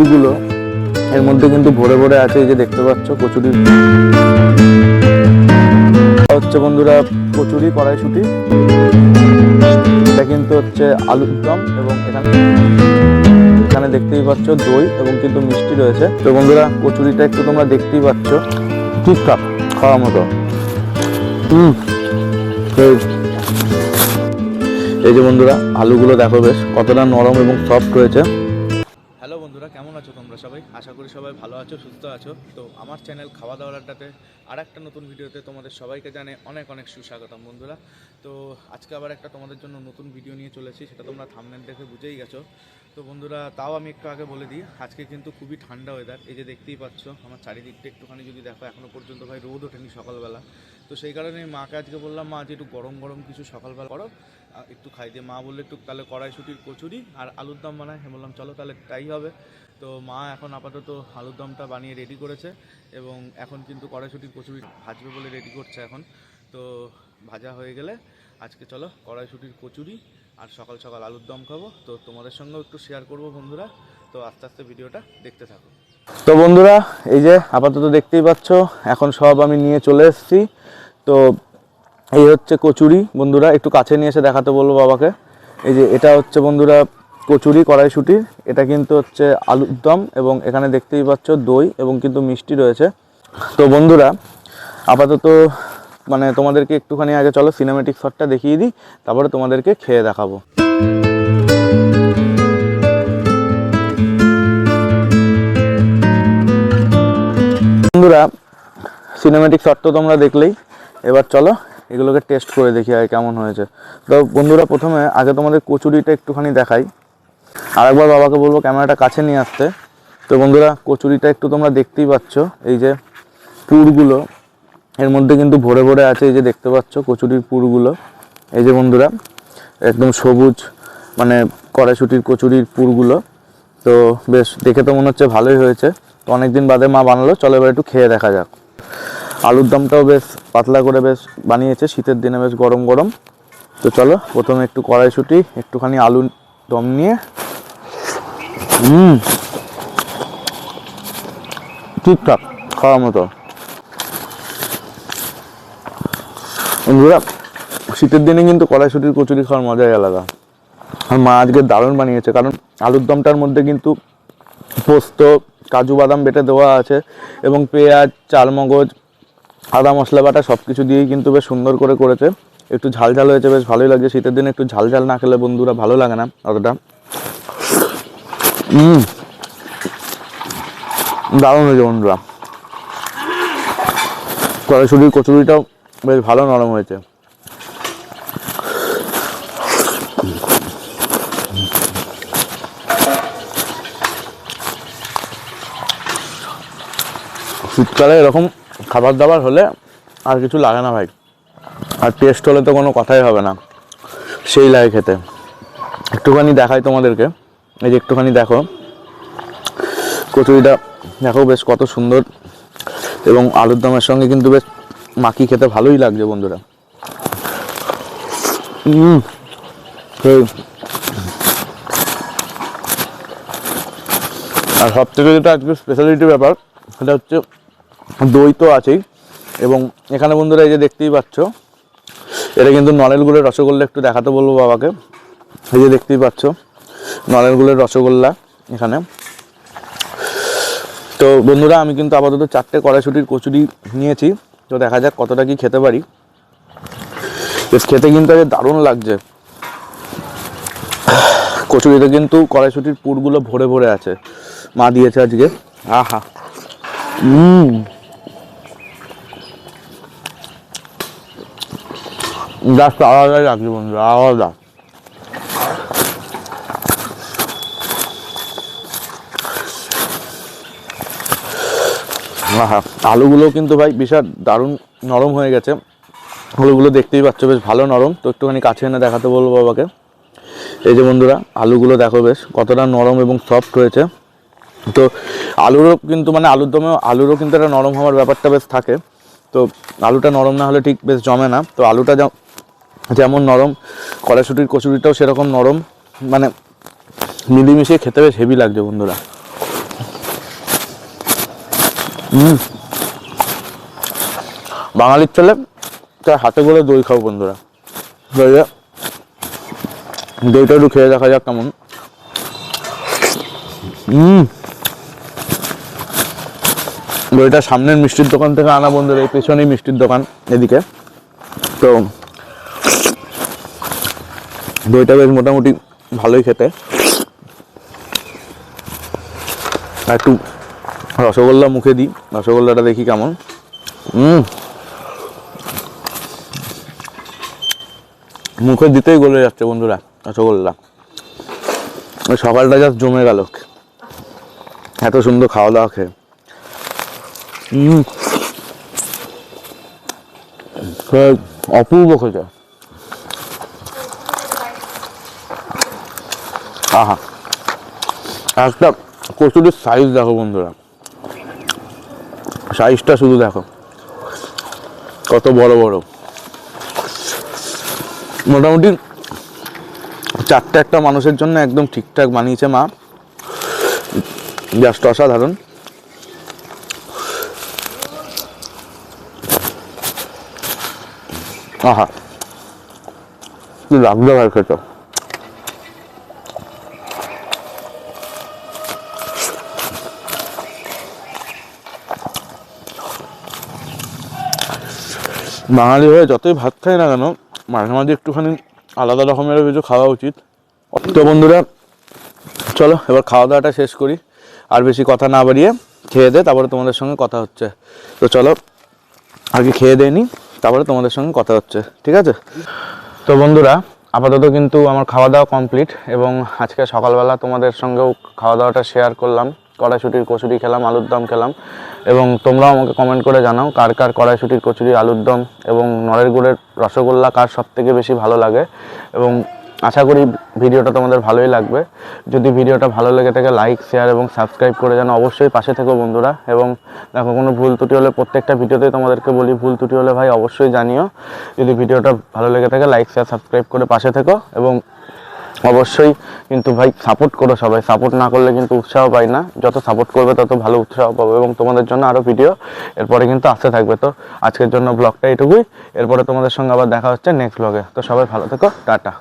পুরগুলো এর মধ্যে কিন্তু ভরে ভরে আছে। এই যে দেখতে পাচ্ছ কচুরি হচ্ছে বন্ধুরা, কচুরি কড়াইশুঁটি, এটা কিন্তু হচ্ছে আলুর দম, এবং এখানে দেখতেই পাচ্ছ দই এবং কিন্তু মিষ্টি রয়েছে। তো বন্ধুরা কচুরিটা একটু তোমরা দেখতেই পাচ্ছ, ঠিকঠাক খাওয়ার মতো। এই যে বন্ধুরা আলুগুলো দেখো বেশ কতটা নরম এবং সফট রয়েছে। হ্যালো বন্ধুরা, কেমন আছো তোমরা সবাই? আশা করি সবাই ভালো আছো, সুস্থ আছো। তো আমার চ্যানেল খাওয়া দাওয়ার আড্ডাতে আর একটা নতুন ভিডিওতে তোমাদের সবাইকে জানাই অনেক অনেক সুস্বাগতম বন্ধুরা। তো আজকে আবার একটা তোমাদের জন্য নতুন ভিডিও নিয়ে চলেছি, সেটা তোমরা থাম্বনেল দেখে বুঝেই গেছো। তো বন্ধুরা তাও আমি একটু আগে বলে দিই, আজকে কিন্তু খুবই ঠান্ডা ওয়েদার। এই যে দেখতেই পাচ্ছ আমার চারিদিকটা একটুখানি যদি দেখো, এখনও পর্যন্ত ভাই রোদ ওঠেনি সকালবেলা। তো সেই কারণে মাকে আজকে বললাম, মা আজ একটু গরম গরম কিছু সকালবেলা করো, একটু খাই দিয়ে। মা বললে একটু তাহলে কড়াইশুঁটির কচুরি আর আলুর দম বানায়। আমি বললাম চলো তাহলে তাই হবে। তো মা এখন আপাতত আলুর দমটা বানিয়ে রেডি করেছে, এবং এখন কিন্তু কড়াইশুঁটির কচুরি ভাজবে বলে রেডি করছে এখন। তো ভাজা হয়ে গেলে আজকে চলো কড়াইশুঁটির কচুরি আর সকাল সকাল আলুর দম খাবো। তো তোমাদের সঙ্গেও একটু শেয়ার করবো বন্ধুরা। তো আস্তে আস্তে ভিডিওটা দেখতে থাকো। তো বন্ধুরা এই যে আপাতত দেখতেই পাচ্ছ এখন সব আমি নিয়ে চলে এসেছি। তো এই হচ্ছে কচুরি বন্ধুরা, একটু কাছে নিয়ে এসে দেখাতে বলবো বাবাকে। এই যে এটা হচ্ছে বন্ধুরা কচুরি কড়াইশুঁটির, এটা কিন্তু হচ্ছে আলুর দম, এবং এখানে দেখতেই পাচ্ছ দই এবং কিন্তু মিষ্টি রয়েছে। তো বন্ধুরা আপাতত মানে তোমাদেরকে একটুখানি আগে চলো সিনেমেটিক শটটা দেখিয়ে দিই, তারপরে তোমাদেরকে খেয়ে দেখাবো। বন্ধুরা সিনেমেটিক শট তো তোমরা দেখলেই, এবার চলো এগুলোকে টেস্ট করে দেখি আগে কেমন হয়েছে। তো বন্ধুরা প্রথমে আগে তোমাদের কচুরিটা একটুখানি দেখাই, আরেকবার বাবাকে বলবো ক্যামেরাটা কাছে নিয়ে আসতে। তো বন্ধুরা কচুরিটা একটু তোমরা দেখতেই পাচ্ছ, এই যে পুরগুলো এর মধ্যে কিন্তু ভরে ভরে আছে। এই যে দেখতে পাচ্ছ কচুরির পুরগুলো, এই যে বন্ধুরা একদম সবুজ, মানে কড়াইশুঁটির কচুরির পুরগুলো। তো বেশ দেখে তো মনে হচ্ছে ভালোই হয়েছে। তো অনেকদিন বাদে মা বানালো, চলো এবার একটু খেয়ে দেখা যাক। আলুর দমটাও বেশ পাতলা করে বেশ বানিয়েছে, শীতের দিনে বেশ গরম গরম। তো চলো প্রথমে একটু কড়াইশুঁটি একটুখানি আলুর দম নিয়ে। ঠিকঠাক খাওয়ার মতো বন্ধুরা। শীতের দিনে কিন্তু কড়াইশুঁটির কচুরি খাওয়ার মজাই আলাদা। আর মা আজকে দারুণ বানিয়েছে, কারণ আলুর দমটার মধ্যে কিন্তু পোস্ত কাজু বাদাম বেটে দেওয়া আছে, এবং পেঁয়াজ চালমগজ আদা মশলা বাটা সব কিছু দিয়েই কিন্তু বেশ সুন্দর করে করেছে। একটু ঝাল ঝাল হয়েছে, বেশ ভালোই লাগছে। শীতের দিনে একটু ঝাল ঝাল না খেলে বন্ধুরা ভালো লাগে না অতটা। দারুণ হয়েছে বন্ধুরা, কড়াইশুঁটির কচুরিটাও বেশ ভালো নরম হয়েছে। শীতকালে এরকম খাবার দাবার হলে আর কিছু লাগে না ভাই, আর টেস্ট হলে তো কোনো কথাই হবে না, সেই লাগে খেতে। একটুখানি দেখাই তোমাদেরকে, এই যে একটুখানি দেখো কচুরিটা, দেখো বেশ কত সুন্দর, এবং আলুর দমের সঙ্গে কিন্তু বেশ মাখিয়ে খেতে ভালোই লাগছে বন্ধুরা। আর সব থেকে যেটা আজকে স্পেশালিটি ব্যাপার, সেটা হচ্ছে দই তো আছেই, এবং এখানে বন্ধুরা এই যে দেখতেই পাচ্ছ এটা কিন্তু নলেন গুড়ের রসগোল্লা। একটু দেখাতে বলবো বাবাকে, এই যে দেখতেই পাচ্ছ নলেন গুড়ের রসগোল্লা এখানে। তো বন্ধুরা আমি কিন্তু আপাতত 4টে কড়াইশুঁটির কচুরি নিয়েছি, তো দেখা যাক কতটা কি খেতে পারি। বেশ খেতে কিন্তু আজ দারুণ লাগছে। কচুরিতে কিন্তু কড়াইশুঁটির পুরগুলো ভরে ভরে আছে, মা দিয়েছে আজকে। আহা জাস্ট আলাদাই লাগছে বন্ধুরা, আলাদা। আহা আলুগুলো কিন্তু ভাই বিশাল দারুণ নরম হয়ে গেছে, আলুগুলো দেখতেই পাচ্ছ বেশ ভালো নরম। তো একটুখানি কাছে এনে দেখাতে বলবো বাবাকে। এই যে বন্ধুরা আলুগুলো দেখো বেশ কতটা নরম এবং সফট হয়েছে। তো আলুরও কিন্তু মানে আলুর দমেও আলুরও কিন্তু একটা নরম হওয়ার ব্যাপারটা বেশ থাকে। তো আলুটা নরম না হলে ঠিক বেশ জমে না। তো আলুটা যেমন নরম, কড়াইশুঁটির কচুরিটাও সেরকম নরম, মানে মিলিমিশিয়ে খেতে বেশ হেভি লাগছে বন্ধুরা। বাঙালির ছেলে তার হাতে করে দই খাও বন্ধুরা। দইটা একটু খেয়ে দেখা যাক কেমন। দইটা সামনের মিষ্টির দোকান থেকে আনা বন্ধুরা, এই পেছনেই মিষ্টির দোকান এদিকে। তো দইটা বেশ মোটামুটি ভালোই খেতে। একটু রসগোল্লা মুখে দিই, রসগোল্লাটা দেখি কেমন। মুখে দিতেই গলে যাচ্ছে বন্ধুরা রসগোল্লা। ওই সকালটা জাস্ট জমে গেল এত সুন্দর খাওয়া দাওয়া খেয়ে। অপূর্ব খেতে। আহা, একটা কচুরির সাইজ দেখো বন্ধুরা, সাইজটা শুধু দেখো কত বড় বড়। মোটামুটি 4টে একটা মানুষের জন্য একদম ঠিকঠাক বানিয়েছে মা, জাস্ট অসাধারণ। আহা, কি লাগবে ভাই খেতে। বাঙালি হয়ে যতই ভাত খাই না কেন, মাঝে মাঝে একটুখানি আলাদা রকমের কিছু খাওয়া উচিত। তো বন্ধুরা চলো এবার খাওয়া দাওয়াটা শেষ করি, আর বেশি কথা না বাড়িয়ে খেয়ে দে, তারপরে তোমাদের সঙ্গে কথা হচ্ছে। তো চলো আগে খেয়ে দিয়ে নিই, তারপরে তোমাদের সঙ্গে কথা হচ্ছে, ঠিক আছে? তো বন্ধুরা আপাতত কিন্তু আমার খাওয়া দাওয়া কমপ্লিট, এবং আজকে সকালবেলা তোমাদের সঙ্গেও খাওয়া দাওয়াটা শেয়ার করলাম। কড়াইশুঁটির কচুরি খেলাম, আলুর দম খেলাম, এবং তোমরাও আমাকে কমেন্ট করে জানাও কার কার কড়াইশুঁটির কচুরি, আলুর দম এবং নড়ের গুড়ের রসগোল্লা কার সবথেকে বেশি ভালো লাগে। এবং আশা করি ভিডিওটা তোমাদের ভালোই লাগবে। যদি ভিডিওটা ভালো লেগে থাকে লাইক, শেয়ার এবং সাবস্ক্রাইব করে যেন অবশ্যই পাশে থেকো বন্ধুরা। এবং দেখো কোনো ভুল ত্রুটি হলে প্রত্যেকটা ভিডিওতেই তোমাদেরকে বলি, ভুল ত্রুটি হলে ভাই অবশ্যই জানিও। যদি ভিডিওটা ভালো লেগে থাকে লাইক, শেয়ার, সাবস্ক্রাইব করে পাশে থেকো, এবং অবশ্যই কিন্তু ভাই সাপোর্ট করো সবাই। সাপোর্ট না করলে কিন্তু উৎসাহ পাই না, যত সাপোর্ট করবে তত ভালো উৎসাহ পাবো, এবং তোমাদের জন্য আরও ভিডিও এরপরে কিন্তু আসতে থাকবে। তো আজকের জন্য ব্লগটা এটুকুই, এরপরে তোমাদের সঙ্গে আবার দেখা হচ্ছে নেক্সট ব্লগে। তো সবাই ভালো থেকো, টাটা।